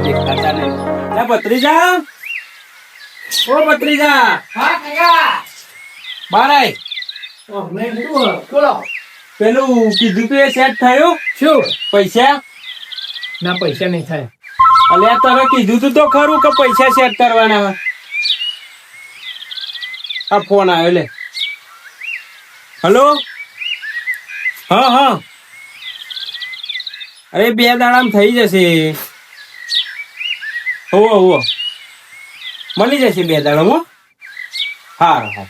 દેખાતા નહીં. લે ભત્રીજા, ઓ ભત્રીજા, હા કાકા. બાર આય. મેં કીધું બોલો. પેલું કીધું તું એ સેટ થયું? શું? પૈસા? ના પૈસા નહીં થાય. અલ્યા તમે કીધું તું તો ખરું કે પૈસા સેટ કરવાના હોય. આ ફોન આવ્યો લે. હલો, હા હા, અરે 2 દાડામાં થઈ જશે. હોવો હોવો મળી જશે 2 દાડામાં. હા હા,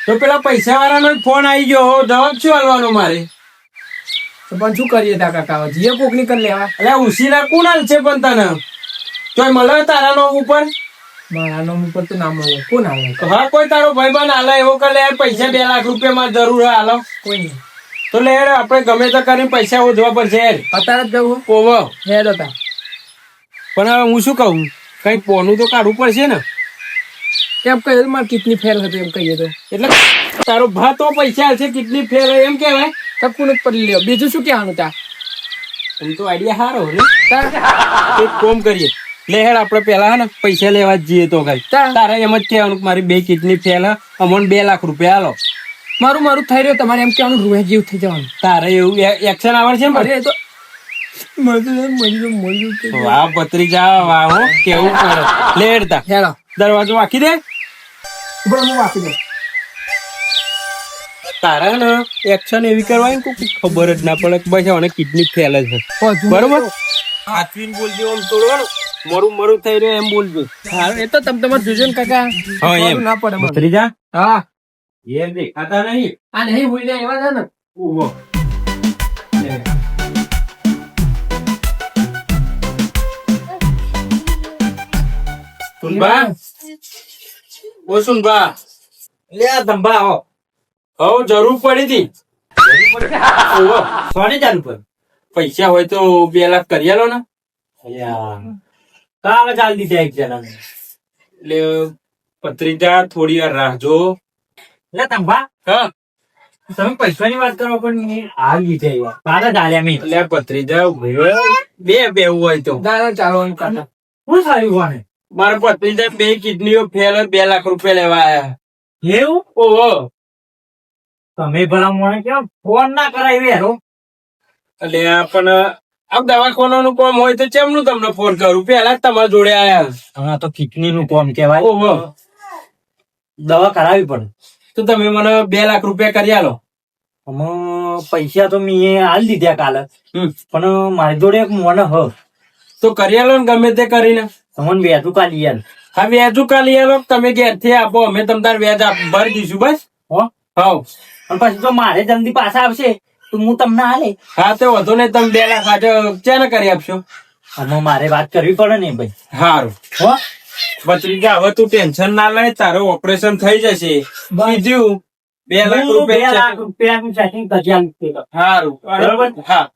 તો પેલા પૈસા વાળાનો ફોન આવી ગયો. જવાબ શું હાલવાનો મારે? તો પણ શું કરીએ તા કાકા? જીએ કોકની કરી લેવા. અલ્યા ઉસીના કોણ હાલ છે પણ તને? તોય મળે તારા નામ ઉપર? મારા નામ ઉપર તો નામ આવે. કોણ આવે? હા, કોઈ તારો ભાઈબંધ હાલે એવો કે લે પૈસા 2 લાખ રૂપિયા માં જરૂર હે હાલો. કોઈ નહીં. તો લે આપણે ગમે તો કરીને પૈસા ઓધવા પડશે. અત્યારે જ જવું. ઓવો હેડ હતા. પણ હવે હું શું કહું, કઈ પોનું તો કાઢવું પડશે ને. એમ કહીએ મારે કિડની ફેલ હતી એમ કહીએ તો. એટલે તારો ભા તો પૈસા હશે કેટલી ફેર એમ કેવાય. કપકું જ પડી લ્યો. બીજું શું કહેવાનું તા? એમ તો આઈડિયા સારો ને. એક કોમ કરીએ, લે હેડ આપણે પેલા હે ને પૈસા લેવા જ જઈએ. તો કઈ તારે એમ જ કહેવાનું કે મારી 2 કિડની ફેલ હે, અમને 2 લાખ રૂપિયા હાલો. મારું થઈ રહ્યું. તમારે એમ કહેવાનું રૂહે જેવું થઈ જવાનું. તારે એવું એક્શન આવડે છે ને? અરે એ તો મળ્યું. વાહ ભત્રીજા વાહ, હો કેવું કરે. લે હેડ તા હેડો. દરવાજો વાંકી દે. બરો હું વાપી દઉં. તારા ને એક્શન એવી કરવાની કોઈ ખબર જ ના પડે કે બસ મને કિડની ફેલ જ છે. બરોબર, હાથવીને બોલજો. આમ તોડવાનું મરું થઈ રહ્યું એમ બોલજો. સારું, એ તો તમે જોજો ને કાકા. હા એમ ના પડે મને. ભત્રીજા હા, એ દેખાતા નહીં. આ નહીં ભૂલી જાય એવા છે ને. ઉભો. સુનબા, ઓ સુનબા, લે આ ધંબા આવો. હવ જરૂર પડી હતી. ઓહો, સોની ચાલુ પર પૈસા હોય તો 2 લાખ કરી આલો ને. કાલે ચાલ દીધા એક જણા. એટલે ભત્રીજા થોડી વાર રાખજો. લે ધંબા, હા, તમે પૈસાની વાત કરો પણ હાલ દીધા એવા કાલે જ આલ્યા મેં. એટલે ભત્રીજા બે બેવું હોય તો દાદા ચાલવાનું કાકા. શું થયું કોને? મારા ભત્રીજા 2 કિડનીઓ ફેલ, 2 લાખ રૂપિયા લેવા આયા. એવું? ઓહો, તમે ભલા મને કેમ ફોન ના કરાવી યારો? એટલે પણ આ દવાખાનાનું કામ હોય તો ચેમનું તમને ફોન કરું? પેલા જ તમારા જોડે આયા. હા તો કિડની નું કામ કેવાય. ઓહો, દવા કરાવી પડે. તો તમે મને 2 લાખ રૂપિયા કરી આલો. આમાં પૈસા તો મેં હાલ દીધા કાલે. પણ મારી જોડે એક મોને હ તો કરી આલો ને ગમે તે કરીને. તમને વ્યાજુ કાઢી યાર. હા, વ્યાજુ કાલી આલો. તમે ઘેરથી આપો, અમે તમતાર વ્યાજ ભરી દઈશું. બસ હો હાવ. અને પછી તો મારે જલ્દી પાછા આવશે તો હું તમને હાલે. હા, તો વધુ નહીં. તમે 2 લાખ આજે ક્યાં કરી આપશો? આમાં મારે વાત કરવી પડે ને ભાઈ. સારું હો ભત્રીજા, હવે તું ટેન્શન ના લે. તારો ઓપરેશન થઈ જશે. બીજું 2 લાખ હું 2 રૂપિયા. લાખ રૂપિયાનું સેટિંગ કરી આલું. સારું બરોબર. હા.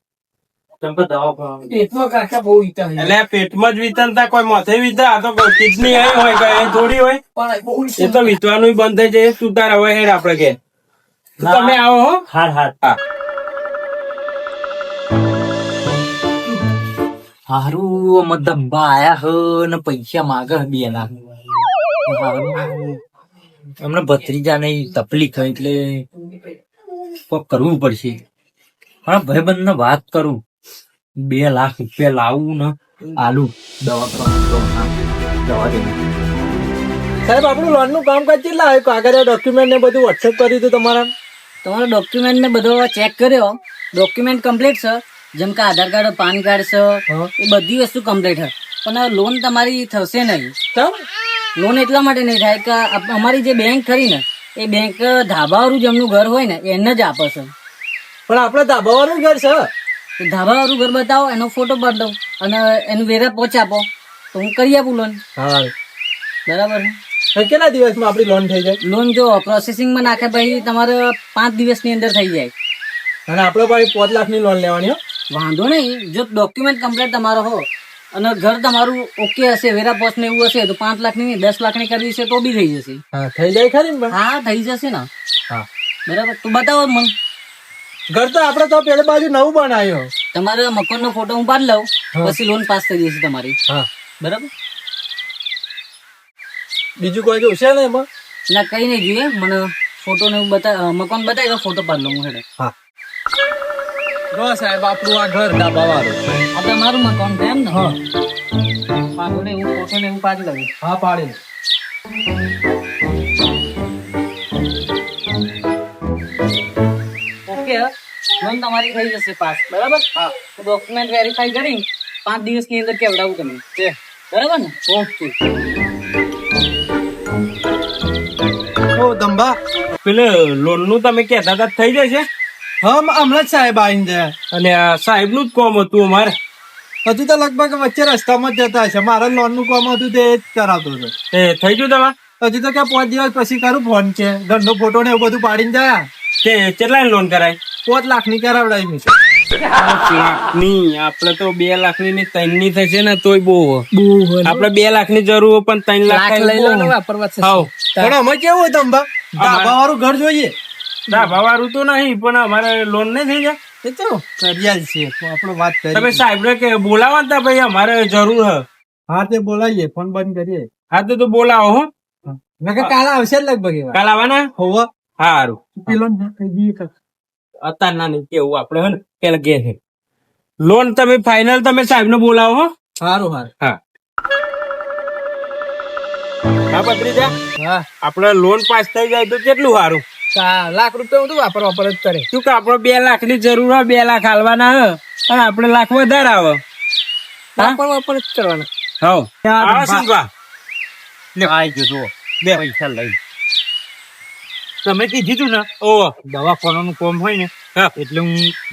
તમે દવા કરાવો. પેટમાં કાકા બહુ ઈતા છે. એટલે પેટમાં જ વિતરતા કોઈ માથે વિતર. આ તો કિડની અહીં હોય કે અહીં થોડી હોય. પણ બહુ એ તો વિતવાનું બંધ થઈ જાય. તું તાર હવે હેડ આપડે ઘેર. તમે આવો હો. હાર હાર હા. હારું મધંબા આયા હ ને પૈસા માગે 2 લાખ. હમણાં ભત્રીજા ને તકલીફ થઈ એટલે કોક કરવું પડશે. હા ભાઈબંધ ને વાત કરું. 2 લાખ રૂપિયા લાવું ને આલુ દવા દવા દે. સાહેબ આપણું લોન નું કામકાજ કેટલા આવ્યું? કાગળ ડોક્યુમેન્ટ ને બધું વોટ્સએપ કરી દીધું તમારા. તમારો ડોક્યુમેન્ટ ને બધો ચેક કર્યો. ડોક્યુમેન્ટ કમ્પ્લીટ છે. જેમ કે આધાર કાર્ડ, પાન કાર્ડ છે, એ બધી વસ્તુ કમ્પ્લીટ છે. પણ લોન તમારી થશે નહીં. લોન એટલા માટે નહીં થાય કે અમારી જે બેંક ખરી ને એ બેંક ધાબાવાળું જેમનું ઘર હોય ને એને જ આપે છે. પણ આપડે ધાબાવાળું ઘર છે. તો ધાબાવાળું ઘર બતાવો, એનો ફોટો પાડી દઉં અને એનું વેરા પહોંચ આપો તો હું કરી આપું લોન. હા, બરાબર. કેટલા દિવસમાં આપડી લોન થઈ જાય? લોન જો પ્રોસેસિંગમાં નાખે પછી તમારે 5 દિવસની અંદર થઈ જાય. અને આપડે ભાઈ 5 લાખ ની લોન લેવાની. વાંધો નહીં. જો ડોક્યુમેન્ટ કમ્પ્લીટ તમારો હો અને ઘર તમારું ઓકે હશે, વેરા પોસ્ટ ને એવું હશે તો 5 લાખ ની 10 લાખ ની કરવી છે તો બી થઈ જશે. હા, થઈ જાય ખરી ને? હા, થઈ જશે ને. હા, બરાબર. તો બતાવો મને ઘર તો આપડે તો પેલી બાજુ નવું બનાવ્યું. તમારા મકાન નો ફોટો હું પાડી લઉં પછી લોન પાસ થઈ જશે તમારી. હા. બરાબર? બીજું કોઈ જોશે ને એમાં? ના કઈ નહીં જોઈએ, મને ફોટો ને એવું મકાન બતાવી, ફોટો પાડ લઉં હું હેડે. જો સાહેબ આપણું આ ઘર ડાબા વાળું. આ તમારું મકાન છે એમ ને? હા. પાડો ને એવું ફોટો ને એવું પાડી લઉં. હા પાડી. ઓકે, લોન તમારી થઈ જશે પાસ. બરાબર? હા. ડોક્યુમેન્ટ વેરીફાઈ કરી 5 દિવસની અંદર કેવડાવું તમે. બરાબર ને? ઓકે. ઓ દંભા, પેલે લોન નું તમે કહેતા હતા થઈ જશે? હા હમણાં જ સાહેબ આવીને જાય. અને સાહેબ નું જ કામ હતું અમારે. હજુ તો લગભગ વચ્ચે રસ્તામાં જ જતા હશે. મારા લોન નું કામ હતું તે જ કરાવતો હતો. એ થઈ ગયું તમારે? હજુ તો ક્યાં 5 દિવસ પછી કરું ફોન છે. ઘરનો ફોટો ને એવું બધું પાડીને જાય. કે કેટલા લોન કરાય? 5 લાખની કરાવડાવી છે. 5 લાખની? આપડે તો 2 લાખની ને 3 ની થશે ને તોય બહુ. આપડે 2 લાખની જરૂર હોય પણ 3 લાખ લઈ લો ને વાપરવા છે. હાવ. પણ અમે કેવું હોય તંબા, ધાબા વાળું ઘર જોઈએ. ધાબા વાળું તો નહીં પણ અમારે લોન નહીં થઈ જાય. એ તો કરિયાલ છે આપણે વાત તમે કરી. સાહેબ ને કે બોલાવા હતા ભાઈ અમારે જરૂર હ. હા તે બોલાવીએ, ફોન બંધ કરીએ. હા તો બોલાવો હો. નકર કાલે આવશે જ લગભગ એવા. કાલ આવવાના? હોવા સારું. પેલો ના કહી દઈએ કાકા. અત્યારના નહીં કેવું આપડે હે ને પેલા કે છે લોન તમે ફાઇનલ તમે સાહેબ ને બોલાવો હો. સારું સારું. હા હા ભત્રીજા, હા આપડે લોન પાસ થઈ જાય તો કેટલું સારું. 4 લાખ રૂપિયા હું તો વાપર જ કરે. શું કે આપડે 2 લાખ ની જરૂર હોય, 2 લાખ હાલવાના હ અને આપડે લાખ વધારે આવે. વાપર જ કરવાના. હા ત્યાં આવો સિંધવા. આઈ ગયો જુઓ, બે પૈસા લઈ. તમે કીધું તું ને ઓહો દવાખાનાનું કામ હોય ને, હા. એટલે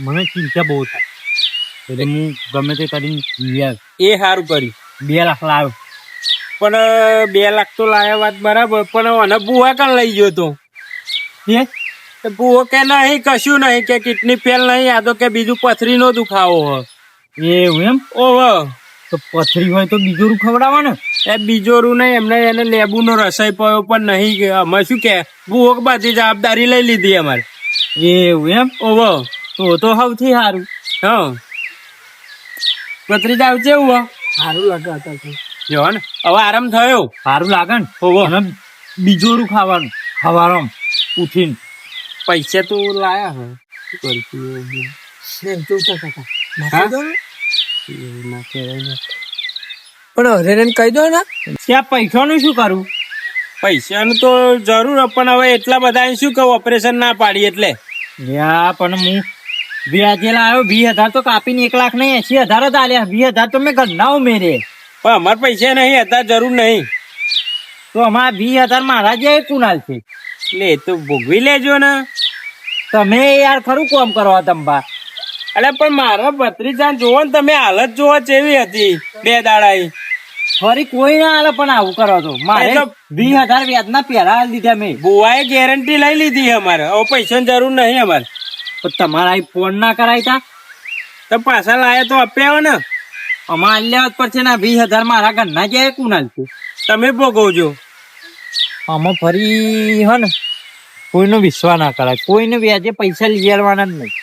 મને ચિંતા બહુ થાય. એટલે હું ગમે તે કરીને એ સારું કર્યું. 2 લાખ લાવ્યો. પણ 2 લાખ તો લાયા વાત બરાબર, પણ મને બુવા કાં લઈ ગયો તો. તો બુવો કે નહીં કશું નહીં, કે કિડની ફેલ નહીં, આ તો કે બીજું પથરી નો દુખાવો હ. એવું એમ? ઓહો તો પથરી હોય તો બીજું રૂ ખવડાવો ને. એ બીજોરું નહીં, એમને એને લેબુ નો રસાઈ પયો પણ નહીં. અમે શું કે બુવો બધી જવાબદારી લઈ લીધી અમારે. એવું એમ? ઓહો તો સૌથી સારું. હા પથરી જાવ કેવું સારું લાગે હતા. જો ને હવે આરામ થયો. સારું લાગે ને. ઓહો અને બીજું રૂ ખાવાનું સવારમાં ઉઠીને. પૈસા તો લાયા હે એમ તો કાકા હા? નાખી દો ને. એવું ના કહેવાય ને. પણ હરેને કહી દો ને. ત્યાં પૈસાનું શું કરું? પૈસાનું તો જરૂર હે, પણ હવે એટલા બધા શું કહું ઓપરેશન ના પાડી એટલે. પણ હું વ્યાજે લાવ્યો 20,000 તો કાપીને 1 લાખ નહીં 80,000 જ આલ્યા. 20,000 તો મેં ઘરના ઉમેરે. પણ અમારે પૈસા નહીં હતા, જરૂર નહીં. તો અમારા 20,000 મારા જે કુનાલ છે. એટલે એ તો ભોગવી લેજો ને. તમે યાર ખરું કામ કરવા તંબા. અરે પણ મારા ભત્રીજા જોવો ને તમે, હાલત જોવો કેવી હતી 2 દાડા. ફરી કોઈ ના આલે પણ આવું કરો તો. મારે એટલે 20,000 વ્યાજના પહેલા આલી દીધા મેં. બુવાએ ગેરંટી લઈ લીધી અમારે, હવે પૈસાની જરૂર નહીં અમારે. પણ તમારા ફોન ના કરાય તા. તો પાછા લાયા તો આપ્યા ને. અમારે લેવા જ પડશે ને. 20,000 મારા ઘરના જે કુનાલ છે. તમે ભોગવજો. આમાં ફરી હે ને કોઈનો વિશ્વાસ ના કરાય. કોઈને વ્યાજે પૈસા લઈ આવવાના જ નહીં.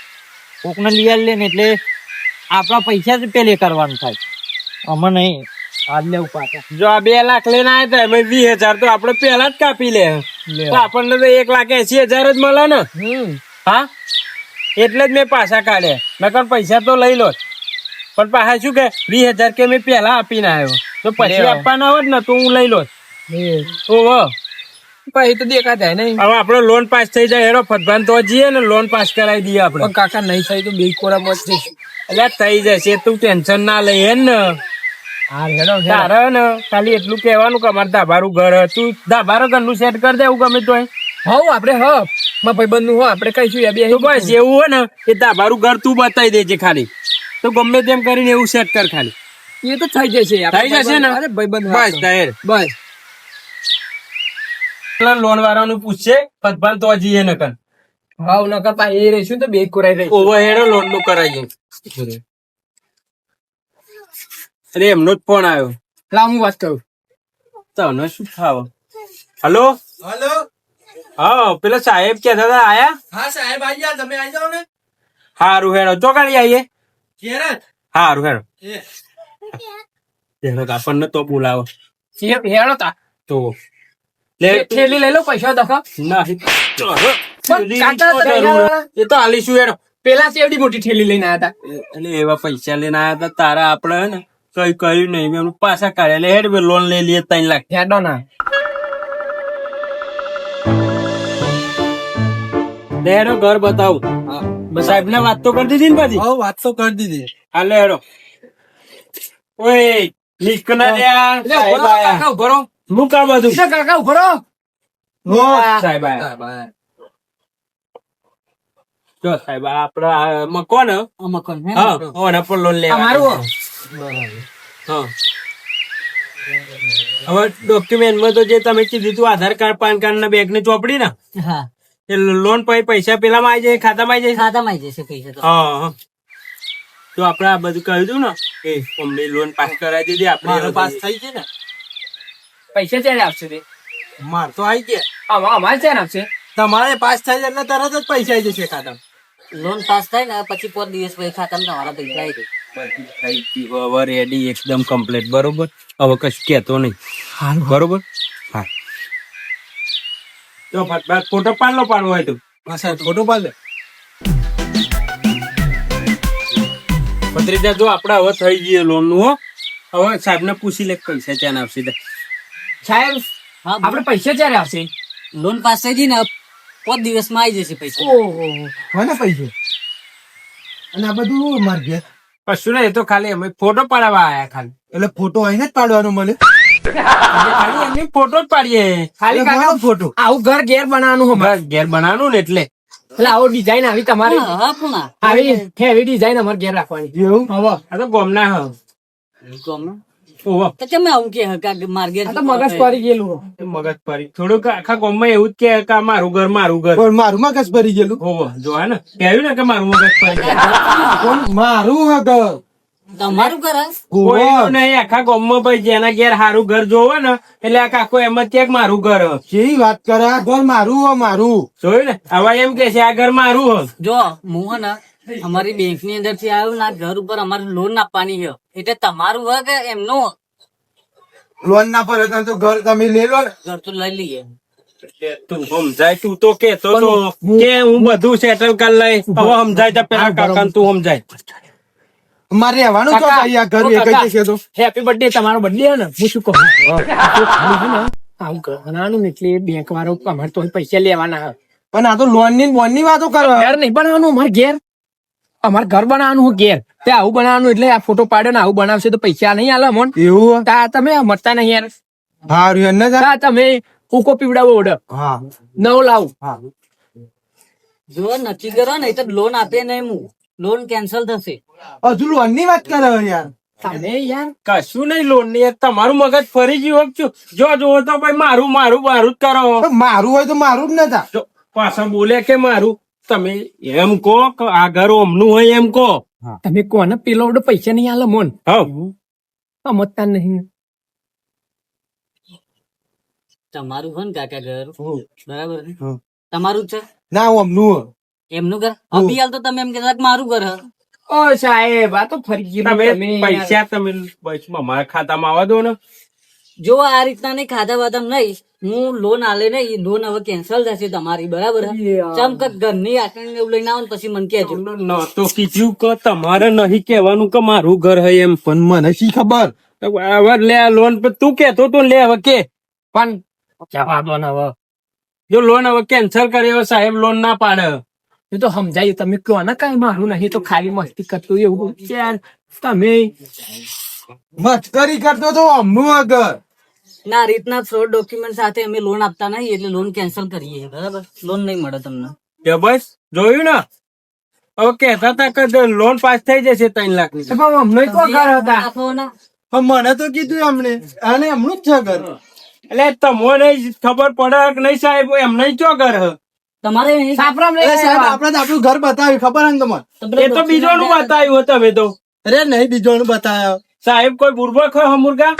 કોકને લઈ લે ને એટલે આપણા પૈસા જ પેલે કરવાનું થાય. આમાં નહીં આજ લેવું પાછા. જો આ 2 લાખ લઈને આવ્યા હતા એમાં 20,000 તો આપડે પેલા જ કાપી લે. તો આપણને તો 1,80,000 જ મળે ને. હા એટલે જ મેં પાછા કાઢ્યા. નકર પૈસા તો લઈ લો જ. પણ પાછા શું કે 20,000 કે મેં પેલા આપીને આવ્યો, તો પછી આપવાના હોત ને તો હું લઈ લો. ઓહો પછી તો દેખા થાય નહીં. હવે આપડે લોન પાસ થઈ જાય, હેડો ફતભાન તો જઈએ ને લોન પાસ કરાવી દઈએ આપડે. પણ કાકા નહીં થાય તો 2 કોરા મત જઈશું. એટલે થઈ જશે, તું ટેન્શન ના લઈ હે ને. હા હેડો તારે ને ખાલી એટલું કહેવાનું કે અમારે ધાબારું ઘર હે. તું ધાબારું ઘરનું સેટ કરી દે એવું ગમે તો. હવ આપણે મારા ભાઈબંધ નું હો આપણે કહીશું યાર બે. તો બસ એવું હોય ને એ ધાબારું ઘર તું બતાવી દેજે ખાલી. તો ગમે તેમ કરીને એવું સેટ કર ખાલી. એ તો થઈ જશે. થઈ જશે ને. અરે ભાઈબંધ બસ તાહેર બસ. લોન વાળાનું પૂછશે ફતભાન તો જઈએ નકર. હાવ નકર પા એ રહીશું તો 2 કોરાઈ રહી. ઓવર હેડો લોન નું કરાવીએ. અરે એમનો જ ફોન આવ્યો. લાવ હું વાત કરું. તને શું થાવ? Hello hello. હા પેલા સાહેબ કહેતા હતા આયા? હા સાહેબ આવી ગયા, તમે આવી જાઓ ને. હારું હેડો તો કાઢી આવીએ. ઘેર જ. હારું હેડો. એ તેનો આપણને તો બોલાવો હેડો તા તો લે થેલી લઈ લો પૈસા દખો નહીં કાકા એ તો આલીશું યાર પેલા એવડી મોટી થેલી લઈને આવ્યા હતા એટલે એવા પૈસા લઈને આવ્યા હતા તારા આપડે હે ને કઈ કર્યું નહીં મેં એમનું પાછા કાઢ્યા એટલે હેડ લોન લઈ લઈએ 3 લાખ હેડો ના હેડો ઘર બતાવું સાહેબ ને વાત તો કરી દીધી ને પછી હવે વાત તો કરી દીધી હાલે હેડો ઓય લીક ના સાહેબ આયા કાકા ઉભો રહો હું કામ બધું કાકા ઉભો રહો સાહેબ આયા જો સાહેબ આપડા મકોન મકાન હે હા ઓના પર લોન લેવા અમારું હા હવે ડોક્યુમેન્ટમાં તો જે તમે કીધું તું આધાર કાર્ડ પાન કાર્ડ ના બેંક ની ચોપડી ને હા એ લોન પછી પૈસા પેલામાં આવી જાય ખાતામાં આવી જાય ખાતામાં આવી જશે પૈસા તો હા હા તો આપડે આ બધું કહ્યું હતું ને એ અમને લોન પાસ કરાવી દીધી આપણે પાસ થઈ ગઈ ને પૈસા ક્યારે આપશે તે માર તો આવી ગયા અમારે ક્યારે આપશે તમારે પાસ થઈ જાય એટલે તરત જ પૈસા આવી જશે ખાતામાં લોન પાસ થાય ને પછી 5 દિવસ પછી ખાતામાં તમારા પૈસા આવી જાય હવે રેડી એકદમ કમ્પ્લીટ બરોબર હવે કશું કહેતો નહીં બરોબર હા તો ફટફટ ફોટો પાડલો પાડવો હોય તો હા સાહેબ ફોટો પાડ લે ભત્રીજા જો આપડે હવે થઈ ગયે લોન નું હો હવે સાહેબ ને પૂછી લે પૈસા ત્યાં આપશે સાહેબ હા આપણે પૈસા ક્યારે આવશે લોન પાસ થઈ ગઈ ને 5 દિવસમાં આવી જશે પૈસા ઓહો મને પૈસા અને આ બધું માર ઘેર કશું નહીં એ તો ખાલી અમે ફોટો પાડવા આયા ખાલી એટલે ફોટો આઈને જ પાડવાનો મળે ખાલી એમની ફોટો જ પાડીએ ખાલી કાકા ફોટો આવું ઘર ઘેર બનાવવાનું હો બસ ઘેર બનાવવાનું ને એટલે આવો ડિઝાઇન આવી તમારી હા પણ આવી હેવી ડિઝાઇન અમારે ઘેર રાખવાની એવું હવે આ તો ગોમના હ ઓહો તો તમે આવું કે માર્ગેટ આ તો મગજ પડી ગયેલું હો. મગજ પરી થોડુંક આખા ગામમાં એવું જ કે આ મારું ઘર પણ મારું મગજ પડી ગયેલું ઓહો જો હે ને કહ્યું ને કે મારું મગજ પરી મારું હે ઘર તમારું ઘર હે? કોઈ નહીં આખા ગામમાં ભાઈ જેના ઘેર સારું ઘર જોવે ને એટલે આ કાકો એમ જ કે મારું ઘર હ. કેવી વાત કરે આ ઘર મારું હો મારું જોયું ને હવે એમ કે છે આ ઘર મારું હ. જો હું હે ને અમારી બેંક ની અંદર થી આવ્યું ને આ ઘર ઉપર અમારે લોન આપવાની છે એટલે તમારું હે કે એમનું લોન ના પડે તો ઘર તમે લઈ લો ને ઘર તો લઈ લઈએ તું સમજાય તું તો કેતો તો કે હું બધું સેટલ કરી લઈશ હવે સમજાય તા પેલા કાકા તું સમજાય મારે રહેવાનું તો ભાઈ આ ઘર એક જ છે તો હેપી બર્થડે તમારો બર્થડે હે ને હું શું કહું આવું ઘર બનાવવાનું ને એટલે બેંક વાળો અમારે તો પૈસા લેવાના હે પણ આ તો લોન ની વાતો કરો ઘર નહીં બનાવવાનું અમારે ઘેર અમારે ઘર બનાવવાનું હું ઘેર તે આવું બનાવવાનું એટલે આ ફોટો પાડ્યો ને આવું બનાવશે તો પૈસા નહીં આલે મન એવું તા તમે મળતા નહીં યાર હારું તા તમે કુકો પીવડાવો ઓર્ડર હા નવ લાવ હા જો નક્કી કરો ને તો લોન આપે નહીં હું લોન કેન્સલ થશે હજુ લોન ની વાત કરો યાર તમે યાર કશું નહીં લોન ની તમારું મગજ ફરી ગયું છું જો જોવો તો ભાઈ મારું મારું મારું જ કરો મારું હોય તો મારું જ નતા જો પાછા બોલે કે મારું તમે એમ કહો કે આ ઘર ઓમનું હોય એમ કહો તમે કોને પેલો ઓર્ડર પૈસા નહીં આલે મોન હા સમજતા નહીં તમારું હોય ને કાકા ઘર બરાબર ને તમારું જ છે ના ઓમનું એમનું ઘર અભી હાલ તો તમે એમ કહેતા કે મારું ઘર હે ઓ સાહેબ આ તો ફરી ગયું તમે પૈસા તમે બસ મારા ખાતામાં આવવા દો ને જો આ રીતના નહીં ખાધા વાધા નહીં હું લોન આલે નહીં લોન હવે કેન્સલ થશે તમારી બરાબર હે? ચમક ઘરની આટલી એવું લઈને આવો ને પછી મને કહેજો ન તો કીધું કે તમારે નહીં કહેવાનું કે મારું ઘર હોય એમ પણ મને શી ખબર હવે લે લોન તું કેતો તો લે હવે કે પણ જવાબ હવે જો લોન હવે કેન્સલ કરી હવે સાહેબ લોન ના પાડે એ તો સમજાયું તમે કહો ને કઈ મારું નહીં તો ખાલી મસ્તી કરતું એવું યાર તમે મસ્કરી કરતો તો અમનું આગળ ના રીતના ફ્રોડ ડોક્યુમેન્ટ સાથે અમે લોન આપતા નહીં એટલે લોન કેન્સલ કરીએ બરાબર લોન નહીં મળે તમને કે બસ જોયું ને હવે કેતા હતા કે લોન પાસ થઈ જશે 3 લાખ ની અમને તો ઘર હતા આપો ને. પણ મને તો કીધું અમને અને એમનું જ છે ઘર એટલે તમને ખબર પડે કે નહીં સાહેબ એમને ચો ઘર હ તમારે સાહેબ આપણે આપણું ઘર બતાવ્યું ખબર ને તમારે એ તો બીજોનું બતાવ્યું તમે તો અરે નહીં બીજોનું બતાવ્યો સાહેબ કોઈ બુરબક હોય હમુરગા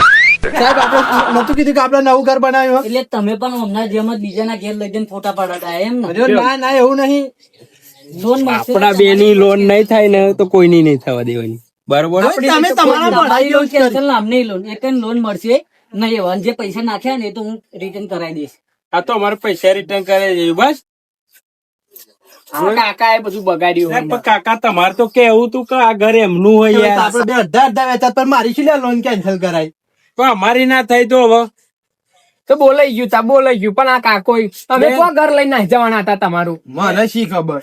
સાહેબ આપણે નતું કીધું કે આપણે નવું ઘર બનાવ્યું એટલે તમે પણ હમણાં જેમ જ બીજાના ઘેર લઈ જઈને ફોટા પાડતા એમ ને ના ના એવું નહીં લોન મળશે આપણા બેની લોન નહીં થાય ને તો કોઈની નહીં થવા દેવાની બરોબર આપણે તમે તમારા તમારી લોન ભણાઈ કેન્સલ ના અમને લોન એક લોન મળશે નહીં હવે. અને જે પૈસા નાખ્યા ને એ તો હું રિટર્ન કરાવી દઈશ. આ તો અમારે પૈસા રિટર્ન કરે છે બસ. કાકા એ બધું બગાડ્યું પણ કાકા તમારે તો કેવું તું કે આ ઘર એમનું હોય યાર. આપડે બે અડધા વેચાત પણ મારી શું લોન કેન્સલ કરાય પણ અમારી ના થઈ તો હવે તો બોલાઈ ગયું તા બોલાઈ ગયું પણ આ કાકો તમે બેન. કોઈ ઘર લઈને નાહી જવાના હતા તમારું મને શી ખબર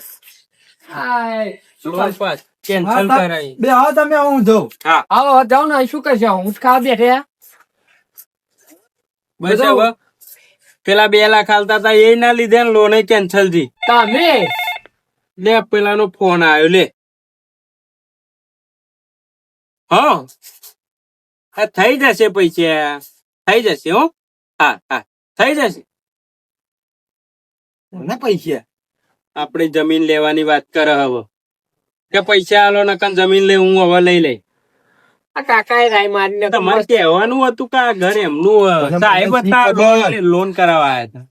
લોન પાસ કેન્સલ કરાય. બે હા તમે હું જાઉં હા આવો જાઉં ને શું કરશે હું ખાવા બેઠે બસ હવે પેલા 2 લાખ હાલતા હતા એ ના લીધે ને લોન કેન્સલ થઈ. તમે લે પેલાનો ફોન આવ્યો લે. હા હા થઈ જશે પૈસા થઈ જશે હો. હા હા થઈ જશે. પૈસા આપણે જમીન લેવાની વાત કરે હવે કે પૈસા આલો નકર જમીન લે હું હવે લઈ લઈ. આ કાકા એ રાય મારીને તમારે કહેવાનું હતું કે આ ઘર એમનું સાહેબ હતા લોન કરાવવા આવ્યા હતા.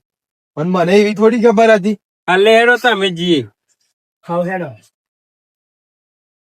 પણ મને એવી થોડી ખબર હતી આ લેડો તમે જીએ. હા હેડો